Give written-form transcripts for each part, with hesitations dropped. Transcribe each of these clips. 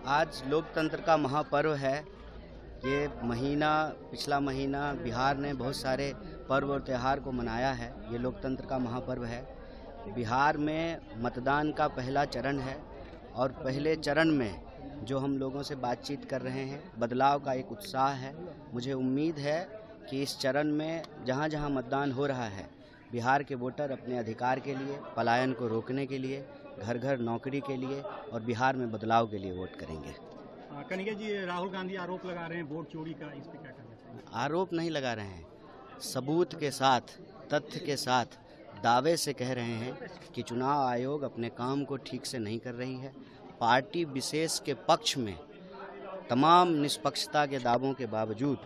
आज लोकतंत्र का महापर्व है। ये पिछला महीना बिहार ने बहुत सारे पर्व और त्यौहार को मनाया है। ये लोकतंत्र का महापर्व है। बिहार में मतदान का पहला चरण है और पहले चरण में जो हम लोगों से बातचीत कर रहे हैं, बदलाव का एक उत्साह है। मुझे उम्मीद है कि इस चरण में जहाँ जहाँ मतदान हो रहा है, बिहार के वोटर अपने अधिकार के लिए, पलायन को रोकने के लिए, घर घर नौकरी के लिए और बिहार में बदलाव के लिए वोट करेंगे। कन्हैया जी, राहुल गांधी आरोप लगा रहे हैं वोट चोरी का, इस पे क्या कहना चाहिए? आरोप नहीं लगा रहे हैं, सबूत के साथ, तथ्य के साथ, दावे से कह रहे हैं कि चुनाव आयोग अपने काम को ठीक से नहीं कर रही है। पार्टी विशेष के पक्ष में तमाम निष्पक्षता के दावों के बावजूद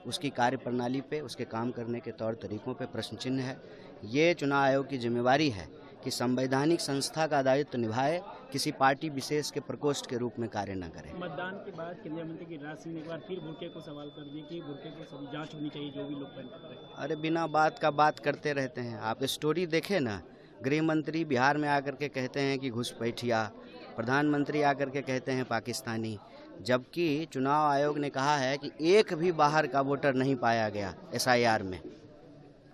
उसकी कार्यप्रणाली पे, उसके काम करने के तौर तरीकों पे प्रश्न चिन्ह है। ये चुनाव आयोग की जिम्मेवारी है कि संवैधानिक संस्था का दायित्व निभाए, किसी पार्टी विशेष के प्रकोष्ठ के रूप में कार्य न करे। मतदान के बाद केंद्रीय मंत्री गिरिराज सिंह ने एक बार फिर बुर्के को सवाल कर दिया कि बुर्के की सभी जांच होनी चाहिए, जो भी लोग पहन कर रहे हैं। अरे बिना बात का बात करते रहते हैं। आप स्टोरी देखें ना, गृह मंत्री बिहार में आकर के कहते हैं कि घुसपैठिया, प्रधानमंत्री आकर के कहते हैं पाकिस्तानी, जबकि चुनाव आयोग ने कहा है कि एक भी बाहर का वोटर नहीं पाया गया SIR में।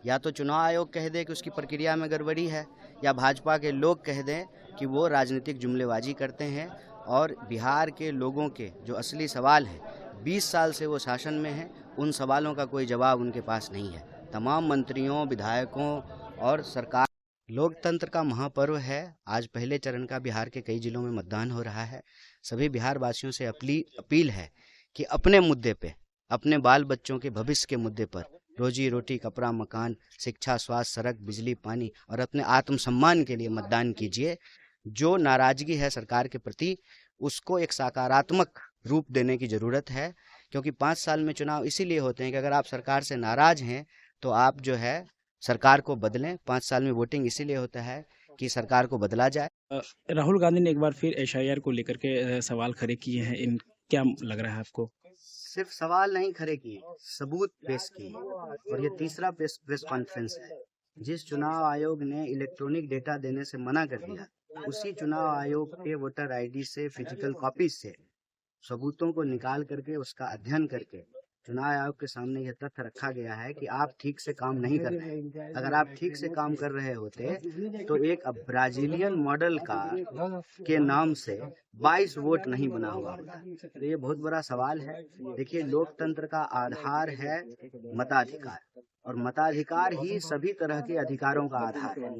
या तो चुनाव आयोग कह दे कि उसकी प्रक्रिया में गड़बड़ी है, या भाजपा के लोग कह दें कि वो राजनीतिक जुमलेबाजी करते हैं। और बिहार के लोगों के जो असली सवाल है, 20 साल से वो शासन में हैं, उन सवालों का कोई जवाब उनके पास नहीं है। तमाम मंत्रियों, विधायकों और सरकार, लोकतंत्र का महापर्व है। आज पहले चरण का बिहार के कई जिलों में मतदान हो रहा है। सभी बिहार वासियों से अपील है कि अपने मुद्दे पे, अपने बाल बच्चों के भविष्य के मुद्दे पर, रोजी रोटी, कपड़ा, मकान, शिक्षा, स्वास्थ्य, सड़क, बिजली, पानी और अपने आत्मसम्मान के लिए मतदान कीजिए। जो नाराजगी है सरकार के प्रति, उसको एक सकारात्मक रूप देने की ज़रूरत है, क्योंकि 5 साल में चुनाव इसीलिए होते हैं कि अगर आप सरकार से नाराज हैं तो आप जो है सरकार को बदलें। 5 साल में वोटिंग इसीलिए होता है कि सरकार को बदला जाए। राहुल गांधी ने एक बार फिर SIR को लेकर के सवाल खड़े किए हैं, इन क्या लग रहा है आपको? सिर्फ सवाल नहीं खड़े किए, सबूत पेश किए। और ये तीसरा प्रेस कॉन्फ्रेंस है। जिस चुनाव आयोग ने इलेक्ट्रॉनिक डेटा देने से मना कर दिया, उसी चुनाव आयोग के वोटर ID से, फिजिकल कॉपीज से सबूतों को निकाल करके, उसका अध्ययन करके चुनाव आयोग के सामने यह तथ्य रखा गया है कि आप ठीक से काम नहीं कर रहे। अगर आप ठीक से काम कर रहे होते तो एक ब्राजीलियन मॉडल के नाम से 22 वोट नहीं बना हुआ होता। तो ये बहुत बड़ा सवाल है। देखिए, लोकतंत्र का आधार है मताधिकार, और मताधिकार ही सभी तरह के अधिकारों का आधार है।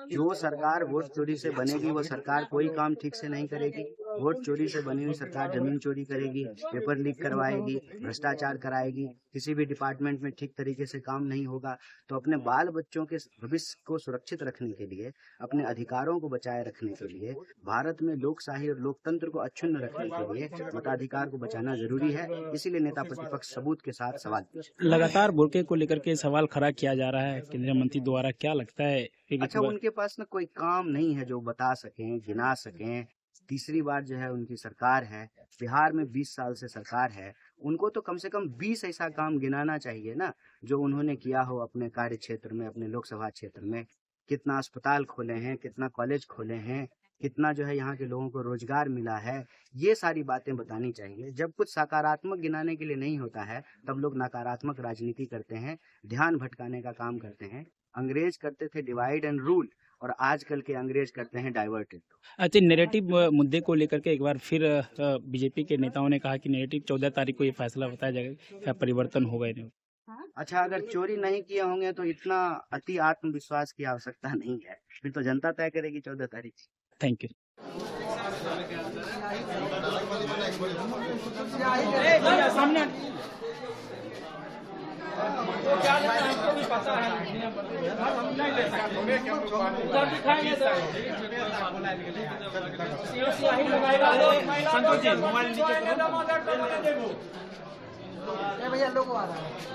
जो सरकार वोट चोरी से बनेगी, वो सरकार कोई काम ठीक से नहीं करेगी। वोट चोरी से बनी हुई सरकार जमीन चोरी करेगी, पेपर लीक करवाएगी, भ्रष्टाचार कराएगी, किसी भी डिपार्टमेंट में ठीक तरीके से काम नहीं होगा। तो अपने बाल बच्चों के भविष्य को सुरक्षित रखने के लिए, अपने अधिकारों को बचाए रखने के लिए, भारत में लोकशाही और लोकतंत्र को अक्षुण्ण रखने के लिए मताधिकार को बचाना जरूरी है। इसीलिए नेता प्रतिपक्ष सबूत के साथ सवाल पूछे। लगातार बुर्के को लेकर के सवाल खड़ा किया जा रहा है केंद्रीय मंत्री द्वारा, क्या लगता है? अच्छा, उनके पास ना कोई काम नहीं है जो बता सकें, गिना सकें। तीसरी बार जो है उनकी सरकार है, बिहार में 20 साल से सरकार है। उनको तो कम से कम 20 ऐसा काम गिनाना चाहिए ना, जो उन्होंने किया हो अपने कार्य क्षेत्र में, अपने लोकसभा क्षेत्र में। कितना अस्पताल खोले हैं, कितना कॉलेज खोले हैं, कितना जो है यहाँ के लोगों को रोजगार मिला है, ये सारी बातें बतानी चाहिए। जब कुछ सकारात्मक गिनाने के लिए नहीं होता है, तब लोग नकारात्मक राजनीति करते हैं, ध्यान भटकाने का काम करते हैं। अंग्रेज करते थे डिवाइड एंड रूल, और आजकल के अंग्रेज करते हैं डाइवर्ट। अच्छा, नैरेटिव मुद्दे को लेकर के एक बार फिर बीजेपी के नेताओं ने कहा कि नैरेटिव 14 तारीख को ये फैसला बताया जाएगा, क्या परिवर्तन होगा इन्हें? अच्छा, अगर चोरी नहीं किए होंगे तो इतना अति आत्मविश्वास की आवश्यकता नहीं है, फिर तो जनता तय करेगी 14 तारीख। Thank you. भैया लोग आ रहा है।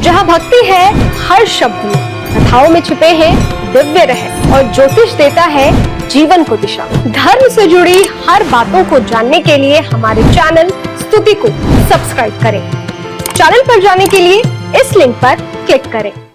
जहाँ भक्ति है हर शब्द में, कथाओं में छुपे हैं दिव्य रहस्य और ज्योतिष देता है जीवन को दिशा। धर्म से जुड़ी हर बातों को जानने के लिए हमारे चैनल स्तुति को सब्सक्राइब करें। चैनल पर जाने के लिए इस लिंक पर क्लिक करें।